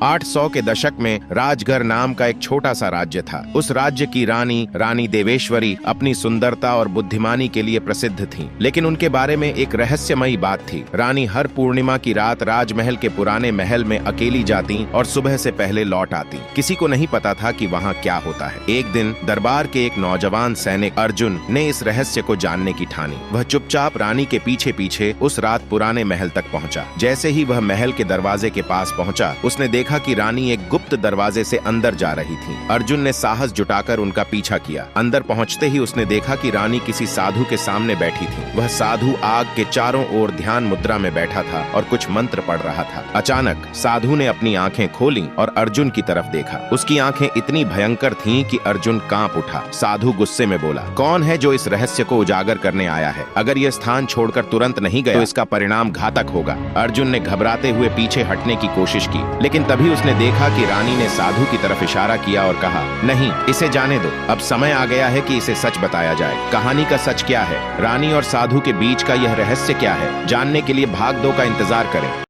800 के दशक में राजगढ़ नाम का एक छोटा सा राज्य था। उस राज्य की रानी देवेश्वरी अपनी सुंदरता और बुद्धिमानी के लिए प्रसिद्ध थीं। लेकिन उनके बारे में एक रहस्यमयी बात थी। रानी हर पूर्णिमा की रात राजमहल के पुराने महल में अकेली जाती और सुबह से पहले लौट आती। किसी को नहीं पता था कि वहाँ क्या होता है। एक दिन दरबार के एक नौजवान सैनिक अर्जुन ने इस रहस्य को जानने की ठानी। वह चुपचाप रानी के पीछे पीछे उस रात पुराने महल तक पहुंचा। जैसे ही वह महल के दरवाजे के पास पहुंचा, उसने देखा कि रानी एक गुप्त दरवाजे से अंदर जा रही थी। अर्जुन ने साहस जुटाकर उनका पीछा किया। अंदर पहुंचते ही उसने देखा कि रानी किसी साधु के सामने बैठी थी। वह साधु आग के चारों ओर ध्यान मुद्रा में बैठा था और कुछ मंत्र पढ़ रहा था। अचानक साधु ने अपनी आंखें खोली और अर्जुन की तरफ देखा। उसकी आंखें इतनी भयंकर थीं कि अर्जुन कांप उठा। साधु गुस्से में बोला, कौन है जो इस रहस्य को उजागर करने आया है? अगर यह स्थान छोड़कर तुरंत नहीं गया तो इसका परिणाम घातक होगा। अर्जुन ने घबराते हुए पीछे हटने की कोशिश की, लेकिन तभी उसने देखा कि रानी ने साधु की तरफ इशारा किया और कहा, नहीं, इसे जाने दो। अब समय आ गया है कि इसे सच बताया जाए। कहानी का सच क्या है? रानी और साधु के बीच का यह रहस्य क्या है? जानने के लिए भाग 2 का इंतजार करें।